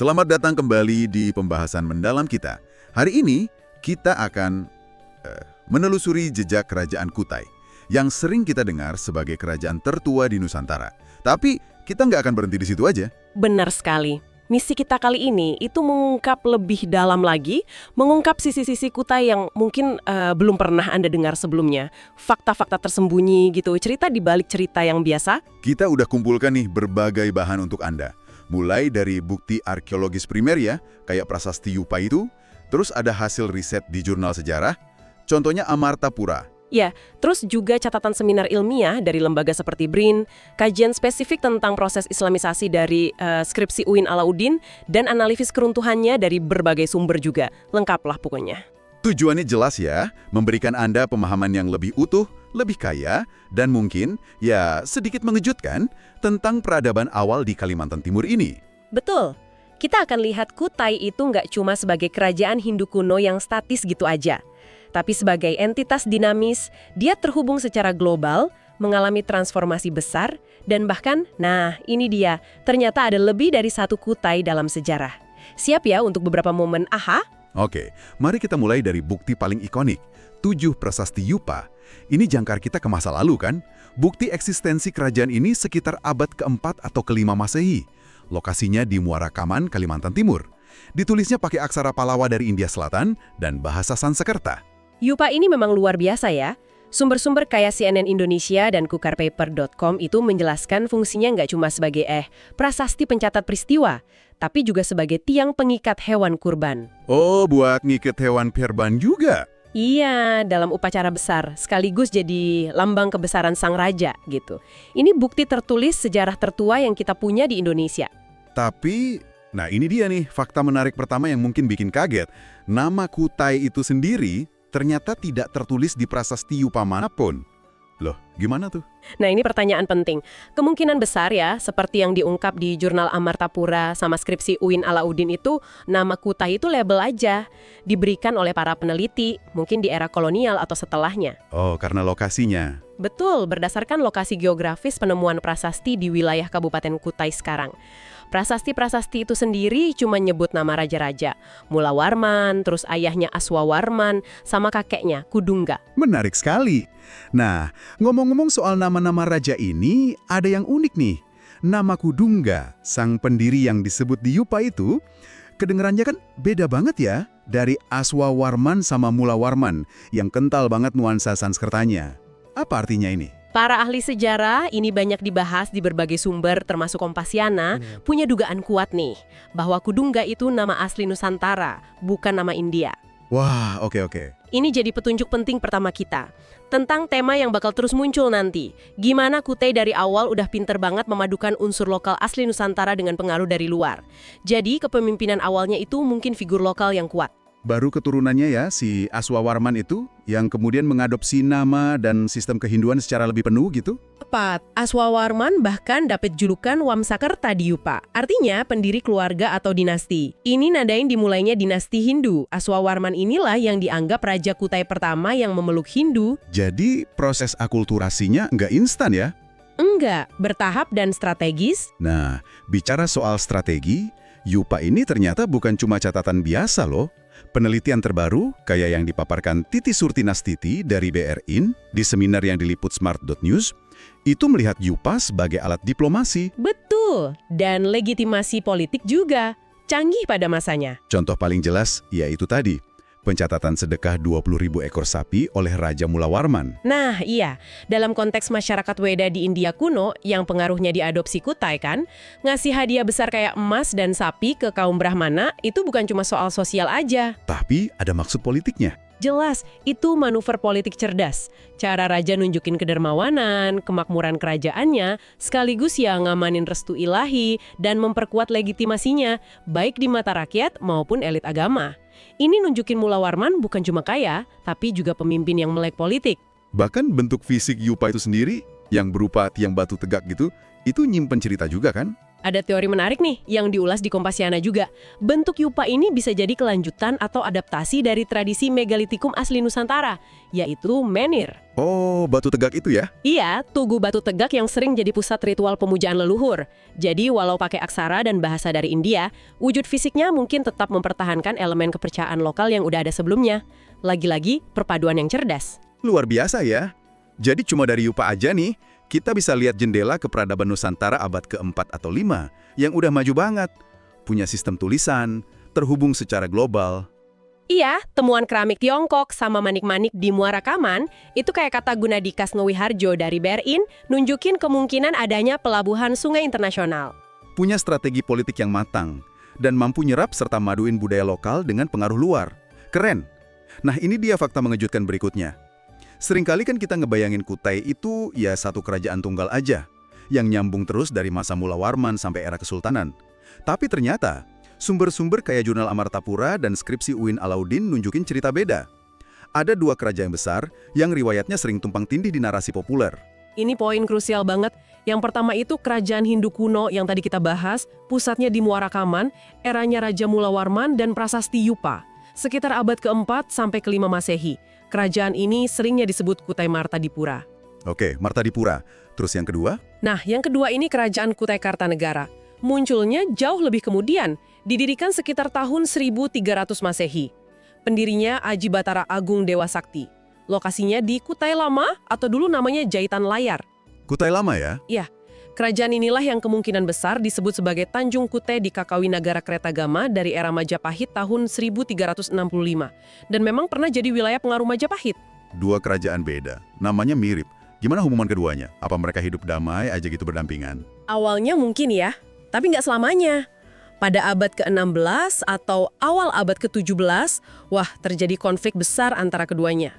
Selamat datang kembali di pembahasan mendalam kita. Hari ini kita akan menelusuri jejak Kerajaan Kutai yang sering kita dengar sebagai kerajaan tertua di Nusantara. Tapi kita nggak akan berhenti di situ aja. Benar sekali. Misi kita kali ini itu mengungkap lebih dalam lagi, mengungkap sisi-sisi Kutai yang mungkin belum pernah Anda dengar sebelumnya. Fakta-fakta tersembunyi gitu, cerita di balik cerita yang biasa. Kita udah kumpulkan nih berbagai bahan untuk Anda. Mulai dari bukti arkeologis primer ya, kayak prasasti Yupa itu, terus ada hasil riset di jurnal sejarah, contohnya Amartapura. Ya, terus juga catatan seminar ilmiah dari lembaga seperti BRIN, kajian spesifik tentang proses islamisasi dari skripsi UIN Alauddin, dan analisis keruntuhannya dari berbagai sumber juga. Lengkaplah pokoknya. Tujuannya jelas ya, memberikan Anda pemahaman yang lebih utuh, lebih kaya, dan mungkin ya sedikit mengejutkan tentang peradaban awal di Kalimantan Timur ini. Betul. Kita akan lihat Kutai itu nggak cuma sebagai kerajaan Hindu kuno yang statis gitu aja. Tapi sebagai entitas dinamis, dia terhubung secara global, mengalami transformasi besar, dan bahkan, nah ini dia, ternyata ada lebih dari satu Kutai dalam sejarah. Siap ya untuk beberapa momen aha? Oke, mari kita mulai dari bukti paling ikonik, 7 prasasti Yupa. Ini jangkar kita ke masa lalu kan? Bukti eksistensi kerajaan ini sekitar abad ke-4 atau ke-5 Masehi. Lokasinya di Muara Kaman, Kalimantan Timur. Ditulisnya pakai aksara Palawa dari India Selatan dan bahasa Sanskerta. Yupa ini memang luar biasa ya. Sumber-sumber kayak CNN Indonesia dan kukarpaper.com itu menjelaskan fungsinya nggak cuma sebagai prasasti pencatat peristiwa, tapi juga sebagai tiang pengikat hewan kurban. Oh, buat ngikat hewan kurban juga? Iya, dalam upacara besar, sekaligus jadi lambang kebesaran sang raja gitu. Ini bukti tertulis sejarah tertua yang kita punya di Indonesia. Tapi, nah ini dia nih fakta menarik pertama yang mungkin bikin kaget. Nama Kutai itu sendiri ternyata tidak tertulis di prasasti Yupa manapun. Loh, gimana tuh? Nah ini pertanyaan penting. Kemungkinan besar ya, seperti yang diungkap di jurnal Amartapura sama skripsi UIN Alauddin itu, nama Kutai itu label aja. Diberikan oleh para peneliti, mungkin di era kolonial atau setelahnya. Oh, karena lokasinya. Betul, berdasarkan lokasi geografis penemuan prasasti di wilayah Kabupaten Kutai sekarang. Prasasti-prasasti itu sendiri cuma nyebut nama raja-raja. Mulawarman, terus ayahnya Aswawarman, sama kakeknya Kudungga. Menarik sekali. Nah, ngomong-ngomong soal nama-nama raja ini, ada yang unik nih. Nama Kudungga, sang pendiri yang disebut di Yupa itu, kedengerannya kan beda banget ya dari Aswawarman sama Mulawarman yang kental banget nuansa Sanskertanya. Apa artinya ini? Para ahli sejarah ini banyak dibahas di berbagai sumber termasuk Kompasiana punya dugaan kuat nih bahwa Kudungga itu nama asli Nusantara, bukan nama India. Wah, oke. Ini jadi petunjuk penting pertama kita tentang tema yang bakal terus muncul nanti. Gimana Kutai dari awal udah pinter banget memadukan unsur lokal asli Nusantara dengan pengaruh dari luar. Jadi kepemimpinan awalnya itu mungkin figur lokal yang kuat. Baru keturunannya ya, si Aswawarman itu, yang kemudian mengadopsi nama dan sistem kehinduan secara lebih penuh gitu? Tepat, Aswawarman bahkan dapat julukan Wamsakerta di Yupa, artinya pendiri keluarga atau dinasti. Ini nadain dimulainya dinasti Hindu. Aswawarman inilah yang dianggap Raja Kutai pertama yang memeluk Hindu. Jadi proses akulturasinya nggak instan ya? Enggak, bertahap dan strategis. Nah, bicara soal strategi, Yupa ini ternyata bukan cuma catatan biasa loh. Penelitian terbaru, kayak yang dipaparkan Titi Surtinastiti dari BRIN di seminar yang diliput Smart.News, itu melihat Yupa sebagai alat diplomasi. Betul, dan legitimasi politik juga. Canggih pada masanya. Contoh paling jelas, yaitu tadi, pencatatan sedekah 20.000 ekor sapi oleh Raja Mulawarman. Nah iya, dalam konteks masyarakat Weda di India kuno yang pengaruhnya diadopsi Kutai kan, ngasih hadiah besar kayak emas dan sapi ke kaum Brahmana itu bukan cuma soal sosial aja. Tapi ada maksud politiknya. Jelas, itu manuver politik cerdas. Cara raja nunjukin kedermawanan, kemakmuran kerajaannya, sekaligus ya ngamanin restu ilahi dan memperkuat legitimasinya, baik di mata rakyat maupun elit agama. Ini nunjukin Mulawarman bukan cuma kaya, tapi juga pemimpin yang melek politik. Bahkan bentuk fisik Yupa itu sendiri, yang berupa tiang batu tegak gitu, itu nyimpen cerita juga kan? Ada teori menarik nih yang diulas di Kompasiana juga. Bentuk yupa ini bisa jadi kelanjutan atau adaptasi dari tradisi megalitikum asli Nusantara, yaitu menhir. Oh, batu tegak itu ya? Iya, tugu batu tegak yang sering jadi pusat ritual pemujaan leluhur. Jadi walau pakai aksara dan bahasa dari India, wujud fisiknya mungkin tetap mempertahankan elemen kepercayaan lokal yang udah ada sebelumnya. Lagi-lagi, perpaduan yang cerdas. Luar biasa ya. Jadi cuma dari yupa aja nih, kita bisa lihat jendela ke peradaban Nusantara abad ke-4 atau 5 yang udah maju banget. Punya sistem tulisan, terhubung secara global. Iya, temuan keramik Tiongkok sama manik-manik di Muara Kaman itu kayak kata Gunadikas Ngewiharjo dari BRIN nunjukin kemungkinan adanya pelabuhan sungai internasional. Punya strategi politik yang matang dan mampu nyerap serta maduin budaya lokal dengan pengaruh luar. Keren. Nah, ini dia fakta mengejutkan berikutnya. Seringkali kan kita ngebayangin Kutai itu ya satu kerajaan tunggal aja, yang nyambung terus dari masa Mula Warman sampai era Kesultanan. Tapi ternyata, sumber-sumber kayak Jurnal Amartapura dan skripsi Uin Alauddin nunjukin cerita beda. Ada dua kerajaan besar yang riwayatnya sering tumpang tindih di narasi populer. Ini poin krusial banget. Yang pertama itu kerajaan Hindu kuno yang tadi kita bahas, pusatnya di Muara Kaman, eranya Raja Mula Warman dan Prasasti Yupa. Sekitar abad ke-4 sampai ke-5 Masehi. Kerajaan ini seringnya disebut Kutai Martadipura. Oke, Martadipura. Terus yang kedua? Nah, yang kedua ini kerajaan Kutai Kartanegara. Munculnya jauh lebih kemudian, didirikan sekitar tahun 1300 Masehi. Pendirinya Aji Batara Agung Dewa Sakti. Lokasinya di Kutai Lama atau dulu namanya Jaitan Layar. Kutai Lama ya? Iya, kerajaan inilah yang kemungkinan besar disebut sebagai Tanjung Kutai di Kakawinagara Kretagama dari era Majapahit tahun 1365. Dan memang pernah jadi wilayah pengaruh Majapahit. Dua kerajaan beda, namanya mirip. Gimana hubungan keduanya? Apa mereka hidup damai aja gitu berdampingan? Awalnya mungkin ya, tapi nggak selamanya. Pada abad ke-16 atau awal abad ke-17, wah terjadi konflik besar antara keduanya.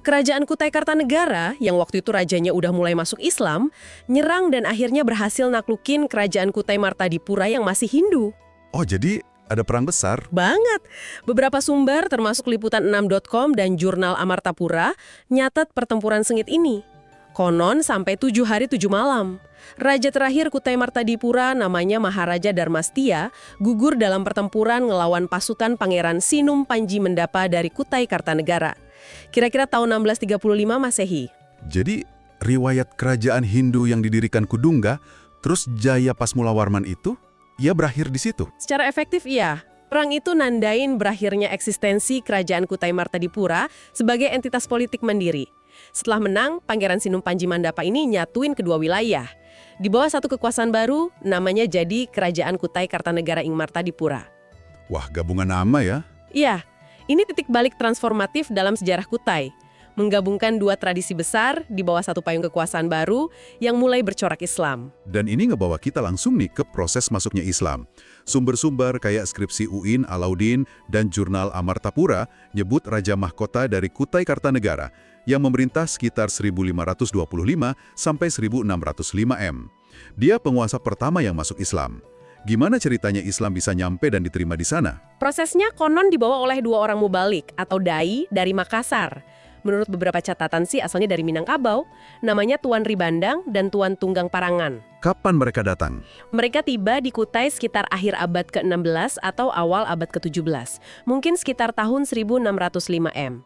Kerajaan Kutai Kartanegara, yang waktu itu rajanya udah mulai masuk Islam, nyerang dan akhirnya berhasil naklukin kerajaan Kutai Martadipura yang masih Hindu. Oh, jadi ada perang besar? Banget! Beberapa sumber, termasuk liputan6.com dan Jurnal Amartapura, nyatet pertempuran sengit ini. Konon sampai 7 hari 7 malam. Raja terakhir Kutai Martadipura namanya Maharaja Darmastia gugur dalam pertempuran ngelawan pasukan Pangeran Sinum Panji Mendapa dari Kutai Kartanegara. Kira-kira tahun 1635 Masehi. Jadi, riwayat kerajaan Hindu yang didirikan Kudungga, terus jaya pas Mula Warman itu, ia berakhir di situ? Secara efektif iya. Perang itu nandain berakhirnya eksistensi kerajaan Kutai Martadipura sebagai entitas politik mandiri. Setelah menang, Pangeran Sinum Panji Mandapa ini nyatuin kedua wilayah. Di bawah satu kekuasaan baru, namanya jadi Kerajaan Kutai Kartanegara ing Martadipura. Wah, gabungan nama ya? Iya, ini titik balik transformatif dalam sejarah Kutai. Menggabungkan dua tradisi besar di bawah satu payung kekuasaan baru yang mulai bercorak Islam. Dan ini ngebawa kita langsung nih ke proses masuknya Islam. Sumber-sumber kayak skripsi Uin Alauddin dan Jurnal Amartapura nyebut Raja Mahkota dari Kutai Kartanegara yang memerintah sekitar 1525 sampai 1605 M. Dia penguasa pertama yang masuk Islam. Gimana ceritanya Islam bisa nyampe dan diterima di sana? Prosesnya konon dibawa oleh dua orang mubalik atau dai dari Makassar. Menurut beberapa catatan sih asalnya dari Minangkabau, namanya Tuan Ribandang dan Tuan Tunggang Parangan. Kapan mereka datang? Mereka tiba di Kutai sekitar akhir abad ke-16 atau awal abad ke-17, mungkin sekitar tahun 1605 M.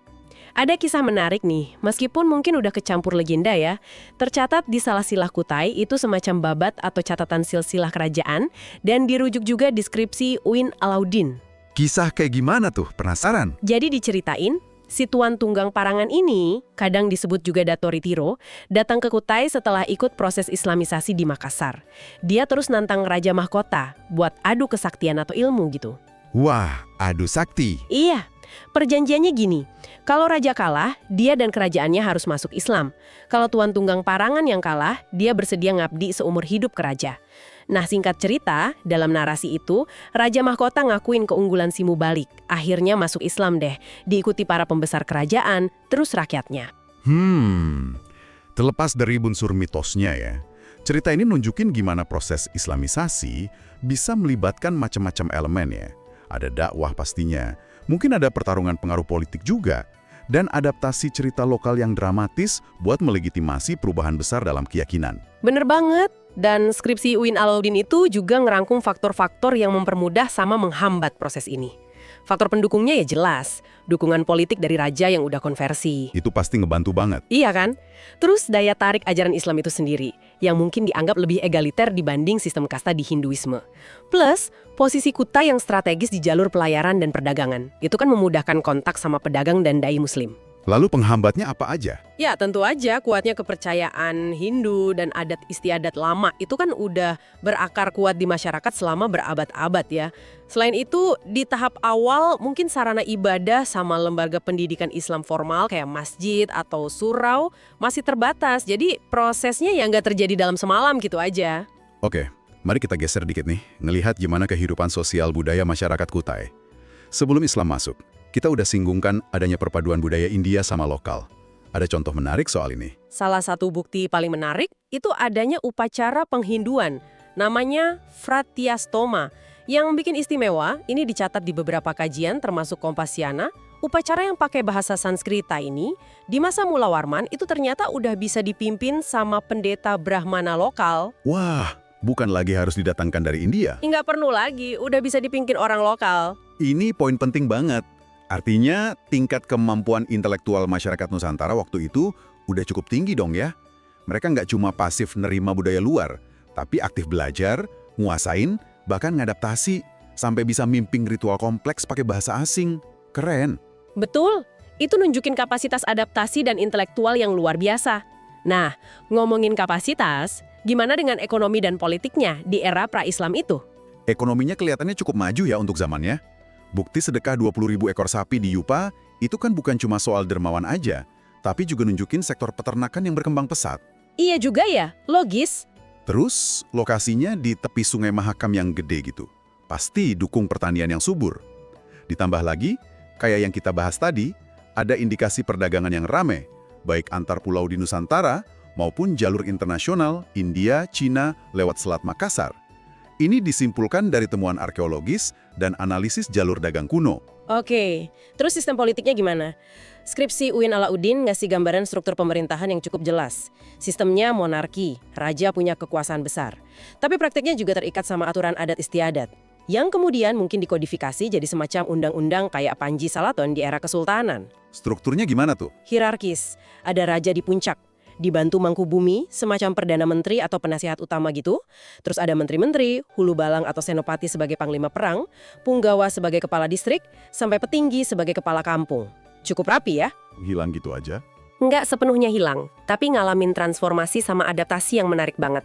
Ada kisah menarik nih, meskipun mungkin udah kecampur legenda ya. Tercatat di salah silah Kutai itu semacam babat atau catatan silsilah kerajaan dan dirujuk juga deskripsi Uin Alauddin. Kisah kayak gimana tuh? Penasaran? Jadi diceritain, si Tuan Tunggang Parangan ini, kadang disebut juga Datori Tiro, datang ke Kutai setelah ikut proses Islamisasi di Makassar. Dia terus nantang Raja Mahkota buat adu kesaktian atau ilmu gitu. Wah, adu sakti. Iya. Perjanjiannya gini, kalau raja kalah, dia dan kerajaannya harus masuk Islam. Kalau Tuan Tunggang Parangan yang kalah, dia bersedia ngabdi seumur hidup ke raja. Nah, singkat cerita, dalam narasi itu, Raja Mahkota ngakuin keunggulan si mubalik. Akhirnya masuk Islam deh, diikuti para pembesar kerajaan, terus rakyatnya. Terlepas dari unsur mitosnya ya, cerita ini nunjukin gimana proses Islamisasi bisa melibatkan macam-macam elemen ya. Ada dakwah pastinya, mungkin ada pertarungan pengaruh politik juga. dan adaptasi cerita lokal yang dramatis buat melegitimasi perubahan besar dalam keyakinan. Bener banget. Dan skripsi Uin Alauddin itu juga ngerangkum faktor-faktor yang mempermudah sama menghambat proses ini. Faktor pendukungnya ya jelas, dukungan politik dari raja yang udah konversi. Itu pasti ngebantu banget. Iya kan? Terus daya tarik ajaran Islam itu sendiri, yang mungkin dianggap lebih egaliter dibanding sistem kasta di Hinduisme. Plus, posisi Kutai yang strategis di jalur pelayaran dan perdagangan. Itu kan memudahkan kontak sama pedagang dan dai muslim. Lalu penghambatnya apa aja? Ya, tentu aja kuatnya kepercayaan Hindu dan adat istiadat lama itu kan udah berakar kuat di masyarakat selama berabad-abad ya. Selain itu, di tahap awal mungkin sarana ibadah sama lembaga pendidikan Islam formal kayak masjid atau surau masih terbatas. Jadi prosesnya ya nggak terjadi dalam semalam gitu aja. Oke, mari kita geser dikit nih, ngelihat gimana kehidupan sosial budaya masyarakat Kutai. Sebelum Islam masuk, kita udah singgungkan adanya perpaduan budaya India sama lokal. Ada contoh menarik soal ini. Salah satu bukti paling menarik itu adanya upacara penghinduan, namanya Fratyastoma. Yang bikin istimewa, ini dicatat di beberapa kajian termasuk Kompasiana, upacara yang pakai bahasa Sanskrita ini, di masa Mula Warman itu ternyata udah bisa dipimpin sama pendeta Brahmana lokal. Wah, bukan lagi harus didatangkan dari India. Nggak perlu lagi, udah bisa dipimpin orang lokal. Ini poin penting banget. Artinya, tingkat kemampuan intelektual masyarakat Nusantara waktu itu udah cukup tinggi dong ya. Mereka nggak cuma pasif nerima budaya luar, tapi aktif belajar, nguasain, bahkan ngadaptasi, sampai bisa mimpin ritual kompleks pakai bahasa asing. Keren. Betul, itu nunjukin kapasitas adaptasi dan intelektual yang luar biasa. Nah, ngomongin kapasitas, gimana dengan ekonomi dan politiknya di era pra-Islam itu? Ekonominya kelihatannya cukup maju ya untuk zamannya. Bukti sedekah 20.000 ekor sapi di Yupa itu kan bukan cuma soal dermawan aja, tapi juga nunjukin sektor peternakan yang berkembang pesat. Iya juga ya, logis. Terus, lokasinya di tepi Sungai Mahakam yang gede gitu. Pasti dukung pertanian yang subur. Ditambah lagi, kayak yang kita bahas tadi, ada indikasi perdagangan yang rame, baik antar pulau di Nusantara maupun jalur internasional India, Cina lewat Selat Makassar. Ini disimpulkan dari temuan arkeologis dan analisis jalur dagang kuno. Oke, terus sistem politiknya gimana? Skripsi Uin Alauddin ngasih gambaran struktur pemerintahan yang cukup jelas. Sistemnya monarki, raja punya kekuasaan besar. Tapi prakteknya juga terikat sama aturan adat istiadat, yang kemudian mungkin dikodifikasi jadi semacam undang-undang kayak Panji Salaton di era Kesultanan. Strukturnya gimana tuh? Hierarkis, ada raja di puncak, dibantu Mangkubumi, semacam Perdana Menteri atau penasihat utama gitu. Terus ada menteri-menteri, hulu balang atau senopati sebagai panglima perang, punggawa sebagai kepala distrik, sampai petinggi sebagai kepala kampung. Cukup rapi ya? Hilang gitu aja? Nggak sepenuhnya hilang, tapi ngalamin transformasi sama adaptasi yang menarik banget.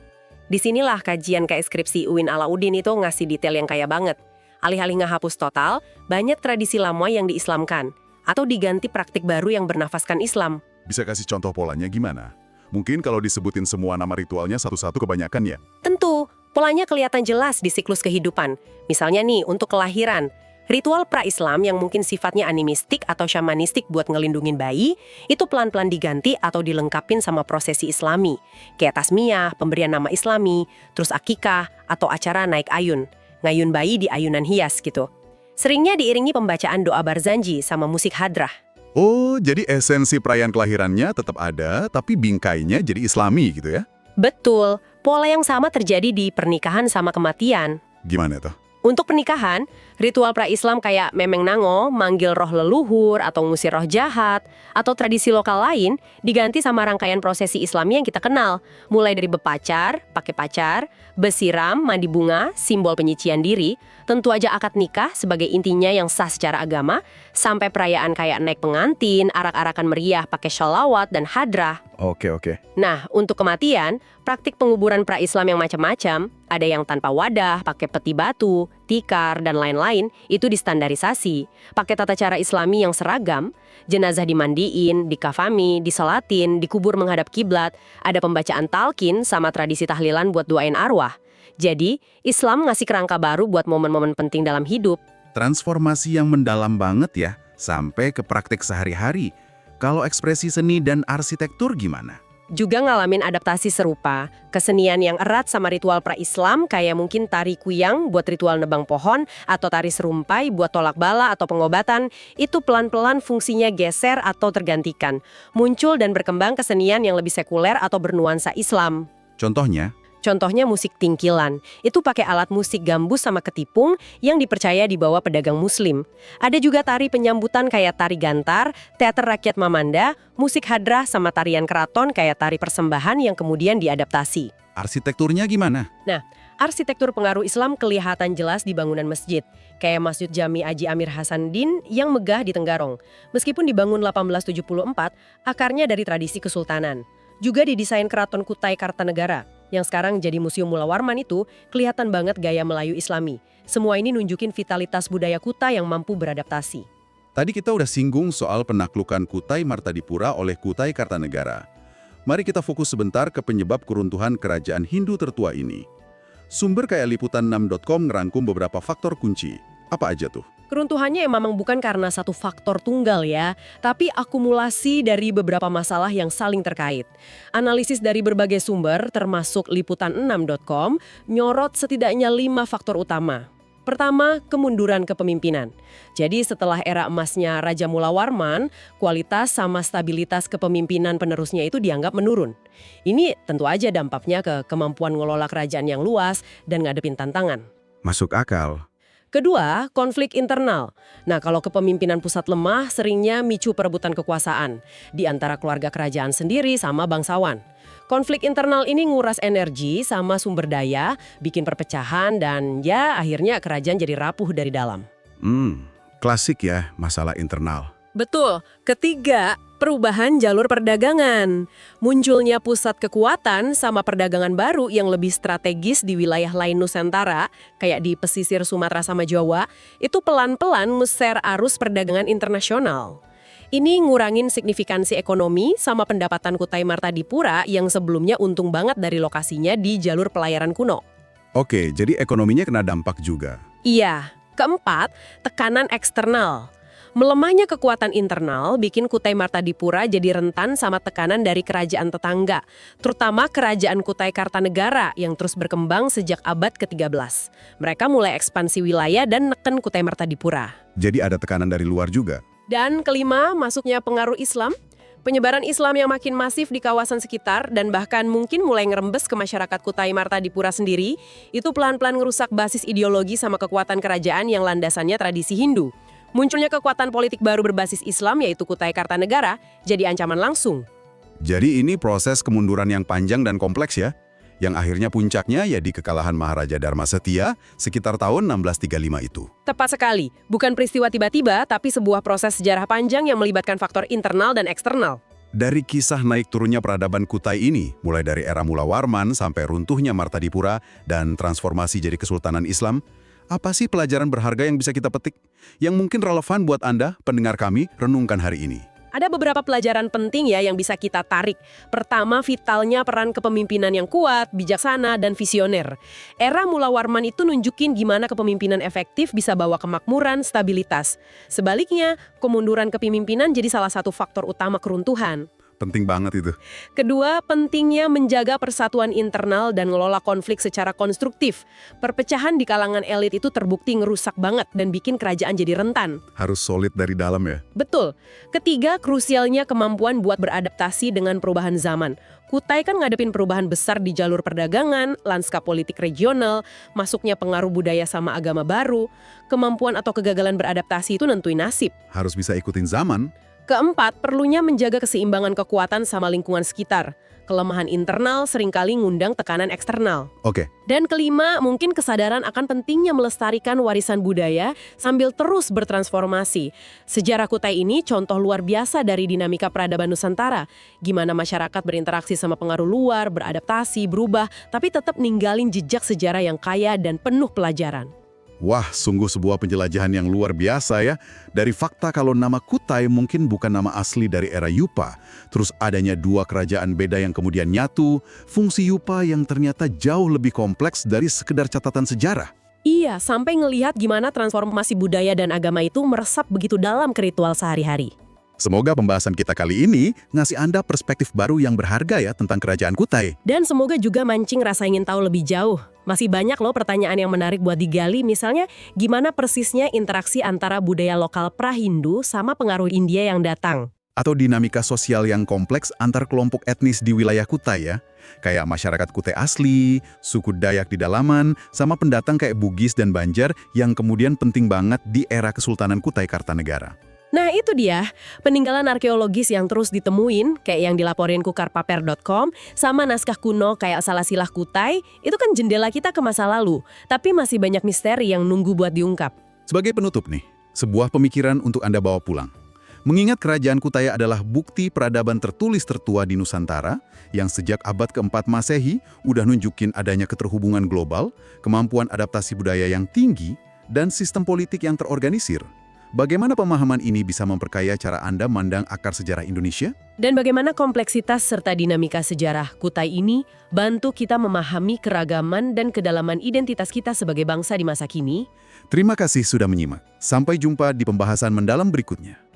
Disinilah kajian kayak skripsi Uin Alauddin itu ngasih detail yang kaya banget. Alih-alih ngehapus total, banyak tradisi lama yang diislamkan, atau diganti praktik baru yang bernafaskan Islam. Bisa kasih contoh polanya gimana? Mungkin kalau disebutin semua nama ritualnya satu-satu kebanyakan ya? Tentu, polanya kelihatan jelas di siklus kehidupan. Misalnya nih, untuk kelahiran. Ritual pra-Islam yang mungkin sifatnya animistik atau syamanistik buat ngelindungin bayi, itu pelan-pelan diganti atau dilengkapin sama prosesi Islami. Kayak tasmiyah, pemberian nama Islami, terus akikah, atau acara naik ayun. Ngayun bayi di ayunan hias gitu. Seringnya diiringi pembacaan doa barzanji sama musik hadrah. Oh, jadi esensi perayaan kelahirannya tetap ada, tapi bingkainya jadi Islami gitu ya? Betul, pola yang sama terjadi di pernikahan sama kematian. Gimana tuh? Untuk pernikahan, ritual pra-Islam kayak memeng nango, manggil roh leluhur atau ngusir roh jahat, atau tradisi lokal lain diganti sama rangkaian prosesi Islami yang kita kenal. Mulai dari bepacar, pakai pacar, besiram, mandi bunga, simbol penyucian diri, tentu aja akad nikah sebagai intinya yang sah secara agama, sampai perayaan kayak naik pengantin, arak-arakan meriah pakai sholawat dan hadrah. Oke. Nah, untuk kematian, praktik penguburan pra-Islam yang macam-macam, ada yang tanpa wadah, pakai peti batu, tikar, dan lain-lain, itu distandarisasi. Pakai tata cara Islami yang seragam, jenazah dimandiin, dikafami, disolatin, dikubur menghadap kiblat, ada pembacaan talqin sama tradisi tahlilan buat doain arwah. Jadi, Islam ngasih kerangka baru buat momen-momen penting dalam hidup. Transformasi yang mendalam banget ya, sampai ke praktik sehari-hari. Kalau ekspresi seni dan arsitektur gimana? juga ngalamin adaptasi serupa. Kesenian yang erat sama ritual pra-Islam kayak mungkin tari kuyang buat ritual nebang pohon atau tari serumpai buat tolak bala atau pengobatan, itu pelan-pelan fungsinya geser atau tergantikan. Muncul dan berkembang kesenian yang lebih sekuler atau bernuansa Islam. Contohnya? Contohnya musik tingkilan, itu pakai alat musik gambus sama ketipung yang dipercaya dibawa pedagang muslim. Ada juga tari penyambutan kayak tari gantar, teater rakyat Mamanda, musik hadrah sama tarian keraton kayak tari persembahan yang kemudian diadaptasi. Arsitekturnya gimana? Nah, arsitektur pengaruh Islam kelihatan jelas di bangunan masjid, kayak Masjid Jami Aji Amir Hasanuddin yang megah di Tenggarong. Meskipun dibangun 1874, akarnya dari tradisi kesultanan. Juga didesain Keraton Kutai Kartanegara, yang sekarang jadi Museum Mula Warman itu, kelihatan banget gaya Melayu Islami. Semua ini nunjukin vitalitas budaya Kutai yang mampu beradaptasi. Tadi kita udah singgung soal penaklukan Kutai Martadipura oleh Kutai Kartanegara. Mari kita fokus sebentar ke penyebab keruntuhan kerajaan Hindu tertua ini. Sumber kayak liputan6.com ngerangkum beberapa faktor kunci. Apa aja tuh? Keruntuhannya memang bukan karena satu faktor tunggal ya, tapi akumulasi dari beberapa masalah yang saling terkait. Analisis dari berbagai sumber, termasuk liputan6.com, nyorot setidaknya 5 faktor utama. Pertama, kemunduran kepemimpinan. Jadi setelah era emasnya Raja Mula Warman, kualitas sama stabilitas kepemimpinan penerusnya itu dianggap menurun. Ini tentu aja dampaknya ke kemampuan ngelola kerajaan yang luas dan ngadepin tantangan. Masuk akal. Kedua, konflik internal. Nah, kalau kepemimpinan pusat lemah, seringnya micu perebutan kekuasaan di antara keluarga kerajaan sendiri sama bangsawan. Konflik internal ini nguras energi sama sumber daya, bikin perpecahan, dan ya akhirnya kerajaan jadi rapuh dari dalam. Klasik ya, masalah internal. Betul. Ketiga, perubahan jalur perdagangan. Munculnya pusat kekuatan sama perdagangan baru yang lebih strategis di wilayah lain Nusantara, kayak di pesisir Sumatera sama Jawa, itu pelan-pelan meser arus perdagangan internasional. Ini ngurangin signifikansi ekonomi sama pendapatan Kutai Martadipura yang sebelumnya untung banget dari lokasinya di jalur pelayaran kuno. Oke, jadi ekonominya kena dampak juga. Iya. Keempat, tekanan eksternal. Melemahnya kekuatan internal bikin Kutai Martadipura jadi rentan sama tekanan dari kerajaan tetangga, terutama kerajaan Kutai Kartanegara yang terus berkembang sejak abad ke-13. Mereka mulai ekspansi wilayah dan neken Kutai Martadipura. Jadi ada tekanan dari luar juga. Dan kelima, masuknya pengaruh Islam. Penyebaran Islam yang makin masif di kawasan sekitar dan bahkan mungkin mulai ngerembes ke masyarakat Kutai Martadipura sendiri, itu pelan-pelan ngerusak basis ideologi sama kekuatan kerajaan yang landasannya tradisi Hindu. Munculnya kekuatan politik baru berbasis Islam yaitu Kutai Kartanegara jadi ancaman langsung. Jadi ini proses kemunduran yang panjang dan kompleks ya, yang akhirnya puncaknya ya di kekalahan Maharaja Dharma Setia sekitar tahun 1635 itu. Tepat sekali, bukan peristiwa tiba-tiba tapi sebuah proses sejarah panjang yang melibatkan faktor internal dan eksternal. Dari kisah naik turunnya peradaban Kutai ini, mulai dari era Mula Warman sampai runtuhnya Martadipura dan transformasi jadi Kesultanan Islam, apa sih pelajaran berharga yang bisa kita petik? Yang mungkin relevan buat Anda, pendengar kami, renungkan hari ini. Ada beberapa pelajaran penting ya yang bisa kita tarik. Pertama, vitalnya peran kepemimpinan yang kuat, bijaksana, dan visioner. Era Mula Warman itu nunjukin gimana kepemimpinan efektif bisa bawa kemakmuran, stabilitas. Sebaliknya, kemunduran kepemimpinan jadi salah satu faktor utama keruntuhan. Penting banget itu. Kedua, pentingnya menjaga persatuan internal dan ngelola konflik secara konstruktif. Perpecahan di kalangan elit itu terbukti ngerusak banget dan bikin kerajaan jadi rentan. Harus solid dari dalam ya. Betul. Ketiga, krusialnya kemampuan buat beradaptasi dengan perubahan zaman. Kutai kan ngadepin perubahan besar di jalur perdagangan, lanskap politik regional, masuknya pengaruh budaya sama agama baru. Kemampuan atau kegagalan beradaptasi itu nentuin nasib. Harus bisa ikutin zaman. Keempat, perlunya menjaga keseimbangan kekuatan sama lingkungan sekitar. Kelemahan internal seringkali ngundang tekanan eksternal. Oke. Dan kelima, mungkin kesadaran akan pentingnya melestarikan warisan budaya sambil terus bertransformasi. Sejarah Kutai ini contoh luar biasa dari dinamika peradaban Nusantara. Gimana masyarakat berinteraksi sama pengaruh luar, beradaptasi, berubah, tapi tetap ninggalin jejak sejarah yang kaya dan penuh pelajaran. Wah, sungguh sebuah penjelajahan yang luar biasa ya. Dari fakta kalau nama Kutai mungkin bukan nama asli dari era Yupa. Terus adanya dua kerajaan beda yang kemudian nyatu. Fungsi Yupa yang ternyata jauh lebih kompleks dari sekedar catatan sejarah. Iya, sampai ngelihat gimana transformasi budaya dan agama itu meresap begitu dalam ke ritual sehari-hari. Semoga pembahasan kita kali ini ngasih Anda perspektif baru yang berharga ya tentang Kerajaan Kutai. Dan semoga juga mancing rasa ingin tahu lebih jauh. Masih banyak loh pertanyaan yang menarik buat digali, misalnya gimana persisnya interaksi antara budaya lokal pra-Hindu sama pengaruh India yang datang. Atau dinamika sosial yang kompleks antar kelompok etnis di wilayah Kutai ya. Kayak masyarakat Kutai asli, suku Dayak di dalaman, sama pendatang kayak Bugis dan Banjar yang kemudian penting banget di era Kesultanan Kutai Kartanegara. Nah itu dia, peninggalan arkeologis yang terus ditemuin, kayak yang dilaporin kukarpaper.com, sama naskah kuno kayak Salasilah Kutai, itu kan jendela kita ke masa lalu, tapi masih banyak misteri yang nunggu buat diungkap. Sebagai penutup nih, sebuah pemikiran untuk Anda bawa pulang. Mengingat Kerajaan Kutai adalah bukti peradaban tertulis tertua di Nusantara, yang sejak abad keempat Masehi udah nunjukin adanya keterhubungan global, kemampuan adaptasi budaya yang tinggi, dan sistem politik yang terorganisir. Bagaimana pemahaman ini bisa memperkaya cara Anda mandang akar sejarah Indonesia? Dan bagaimana kompleksitas serta dinamika sejarah Kutai ini bantu kita memahami keragaman dan kedalaman identitas kita sebagai bangsa di masa kini? Terima kasih sudah menyimak. Sampai jumpa di pembahasan mendalam berikutnya.